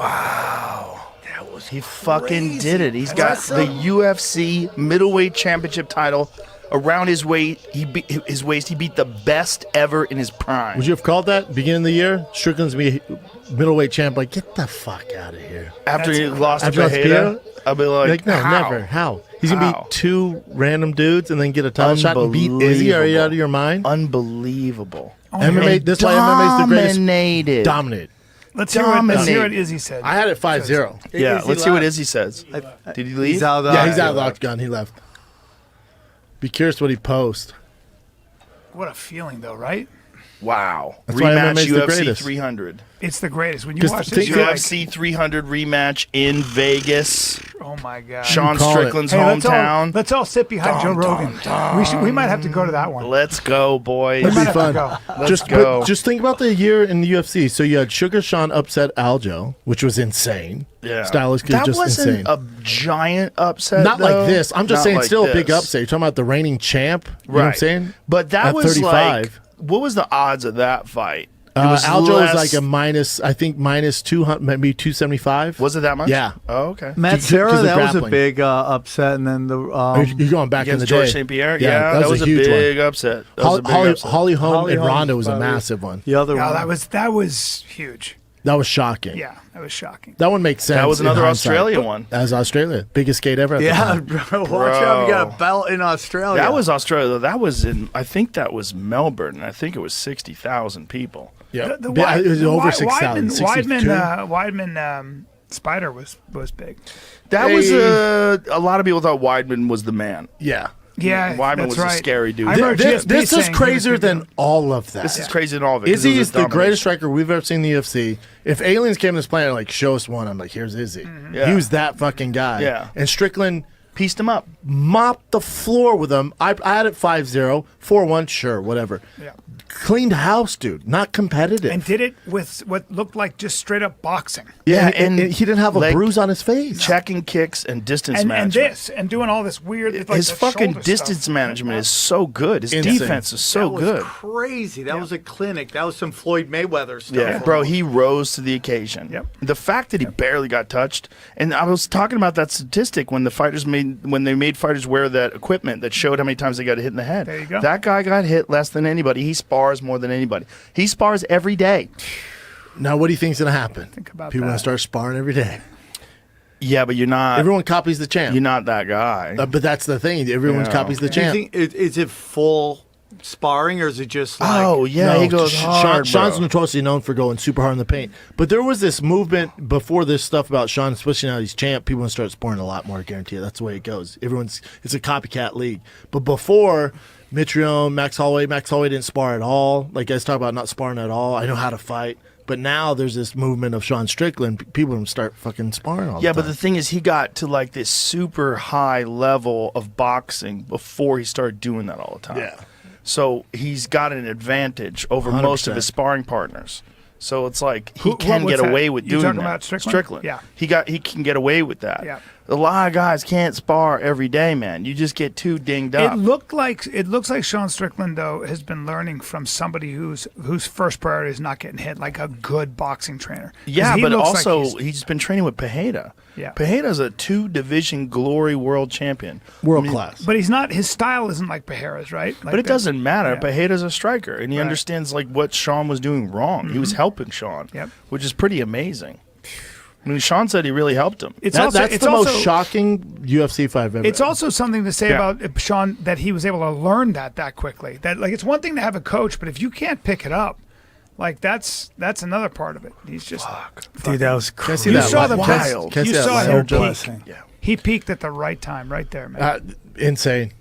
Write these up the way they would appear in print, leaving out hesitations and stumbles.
Wow. He crazy. fucking did it. He's got the UFC middleweight championship title around his waist. He beat the best ever in his prime. Would you have called that beginning of the year? Strickland's be middleweight champ. Like, get the fuck out of here. After he lost to Pereira, I'll be like, no, how? never. How? He's going to beat two random dudes and then get a title shot and beat Izzy? Are you out of your mind? Unbelievable. MMA, this is why MMA's the greatest. Dominated. Let's hear what Izzy said. I had it 5-0. Yeah, let's see what Izzy says. Did he leave? He's out of he's out of the octagon. He left. Be curious what he posts. What a feeling, though, right? Wow. That's why Rematch MMA's the UFC greatest. 300. It's the greatest. When you watch this, UFC you're like, 300 rematch in Vegas. oh my god. Sean Strickland's Hey, hometown. Let's all sit behind Joe Rogan. We might have to go to that one. Let's go, boys. That'd might be have to fun. go. Let's go. Just think about the year in the UFC. So you had Sugar Sean upset Aljo, which was insane. Yeah. Stylistically, That just wasn't insane. a giant upset. Not though. like this. I'm just Not saying, like still a big this. upset. You're talking about the reigning champ. You know what I'm saying? But that At was 35. like, what was the odds of that fight? It was Aljo less- was like a minus, I think minus 200, maybe 275. Was it that much? Yeah. Oh, okay. Matt 'Cause Serra, of that was a grappling. big upset, and then the You're going back in Against the George day. St. Pierre? Yeah, that was a huge big one. upset. That was a big upset. Holly Holm Holly and Holm Ronda was a probably- massive one. the other Yeah, one. that was huge. That was shocking. Yeah, that was shocking. That one makes sense. That was in another hindsight. Australian one. That was Australia. Biggest skate ever. At the Yeah, time. bro, watch out! You got a belt in Australia. That was Australia. That was in, I think that was Melbourne. And I think it was 60,000 people. Yeah. The It was over 6,000. Weidman Spider was big. That was a lot of people thought Weidman was the man. Yeah. Yeah, Weidman that's was right. a scary dude. I remember This GSP is saying he was crazier big than deal. all of that. This is crazy than all of it. 'cause Izzy it was is the domination. greatest striker we've ever seen in the UFC. If aliens came to this planet, like, show us one, I'm like, here's Izzy. Yeah. He was that fucking guy. Yeah. And Strickland Pieced him up. mopped the floor with him. I had it 5-0, 4-1, sure, whatever. Yeah. Cleaned house, dude. Not competitive. And did it with what looked like just straight up boxing. Yeah, and he didn't have a leg bruise on his face. Checking kicks and distance And management. and doing all this weird. Like His the fucking shoulder distance stuff. management is so good. His Insane. defense is so that was good. crazy. That was a clinic. That was some Floyd Mayweather stuff. Yeah, bro, he rose to the occasion. Yep. The fact that he barely got touched, and I was talking about that statistic when they made fighters wear that equipment that showed how many times they got hit in the head. There you go. That guy got hit less than anybody. He spars more than anybody. He spars every day. Now, what do you think's going to happen? Think about People that. going to start sparring every day. Yeah, but you're not. Everyone copies the champ. You're not that guy. But that's the thing. Everyone Yeah. copies the Do you champ. think is it full sparring or is it just like? Oh yeah, he goes hard. Sean's bro. notoriously known for going super hard in the paint. But there was this movement before this stuff about Sean switching out he's champ. People would start sparring a lot more, I guarantee you. That's the way it goes. It's a copycat league. But before, Mitrione, Max Holloway didn't spar at all. Like guys talk about not sparring at all. I know how to fight. But now there's this movement of Sean Strickland. People will start fucking sparring all the Yeah, time. but the thing is, he got to like this super high level of boxing before he started doing that all the time. Yeah. So he's got an advantage over most of 100%. his sparring partners. So it's like he Who- can what's get that? away with You doing talking that. about Strickland? Yeah. He can get away with that. Yeah. A lot of guys can't spar every day, man. You just get too dinged up. It looks like Sean Strickland though has been learning from somebody whose first priority is not getting hit, like a good boxing trainer. 'Cause Yeah, he but looks like also he's been training with Pereira. Yeah. Pereira's a 2-division glory world champion. World class. but he's not. His style isn't like Pereira's, right? Like But it doesn't matter. Yeah. Pereira's a striker, and he Right. understands like what Sean was doing wrong. He was helping Sean, Yep. which is pretty amazing. I mean, Sean said he really helped him. It's That's also most shocking UFC fight I've ever. It's also something to say Yeah. about Sean that he was able to learn that quickly. That like it's one thing to have a coach, but if you can't pick it up, like that's another part of it. He's just Dude, that was Can I see crazy. You that saw live? the wild. Can I You see that saw live? him So peak. blessing. Yeah. He peaked at the right time, right there, man. Insane.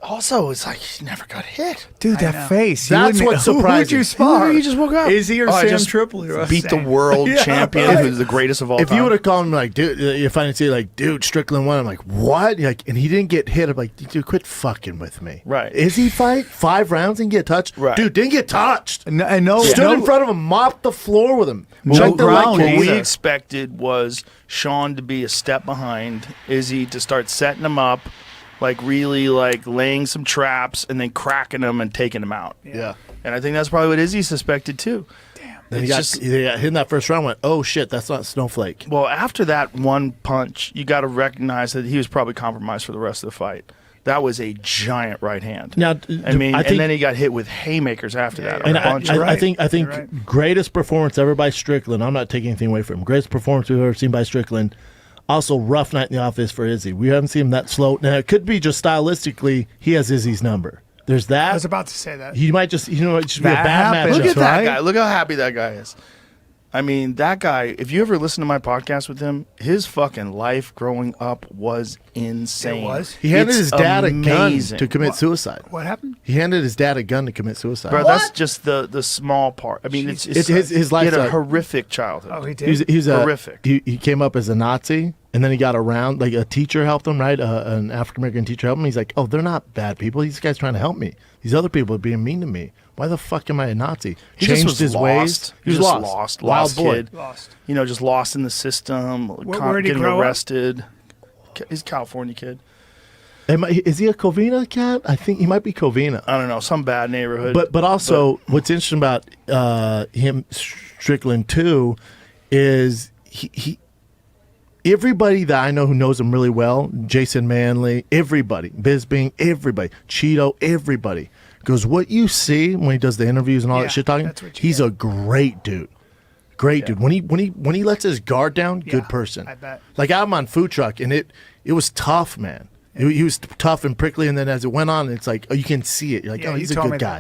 Also, it's like he never got hit. Dude, I know. that face. That's what's Who'd surprising. you spar? He just woke up. Izzy or I Sam just Tripoli? Right? beat the Same. world champion, who's the greatest of all If time. you would have called him like, dude, if I didn't say like, dude, Strickland won, I'm like, what? You're like, and he didn't get hit. I'm like, dude, quit fucking with me. Right. Is he fight 5 rounds and get touched? Right. Dude, didn't get touched. I know. Stood in front of him, mopped the floor with him. No Checked the leg ground kick. What we either. expected was Sean to be a step behind, Izzy to start setting him up, like really like laying some traps and then cracking him and taking him out. Yeah. And I think that's probably what Izzy suspected too. Damn. Then It's he got hit in that first round. Went, oh shit, that's not Snowflake. Well, after that one punch, you got to recognize that he was probably compromised for the rest of the fight. That was a giant right hand. Now, I mean, I think, and then he got hit with haymakers after that. and a bunch of- you're right. I think You're right. greatest performance ever by Strickland. I'm not taking anything away from him. Greatest performance we've ever seen by Strickland. Also, rough night in the office for Izzy. We haven't seen him that slow. Now, it could be just stylistically, he has Izzy's number. There's that. I was about to say that. He might just, be a That bad happens. matchup. Look at that right? guy. Look how happy that guy is. I mean, that guy, if you ever listen to my podcast with him, his fucking life growing up was insane. It was? He handed It's his dad a gun amazing. to commit suicide. What happened? He handed his dad a gun to commit suicide. Bro, that's just the small part. I mean, it's His he life. had a horrific childhood. Oh, he did. He's Horrific. He came up as a Nazi, and then he got around. Like a teacher helped him, right? An African American teacher helped him. He's like, "Oh, they're not bad people. These guys trying to help me. These other people are being mean to me. Why the fuck am I a Nazi?" He just Changed was his lost. ways. He was just lost. Wild Lost boy. kid. Lost. You know, just lost in the system. Where'd he Getting grow up? arrested. He's a California kid. Is he a Covina cat? I think he might be Covina. I don't know, some bad neighborhood. But also, what's interesting about him, Strickland too, is he everybody that I know who knows him really well, Jason Manley, everybody, Bisbing, everybody, Cheeto, everybody goes, what you see when he does the interviews and all Yeah, that shit talking, that's what you he's get. a great dude. Great dude. When he lets his guard down, Yeah, good person. I bet. Like I'm on food truck and it was tough, man. He was tough and prickly, and then as it went on, it's like, oh, you can see it. You're like, Yeah, oh, you he's a told me good that. guy.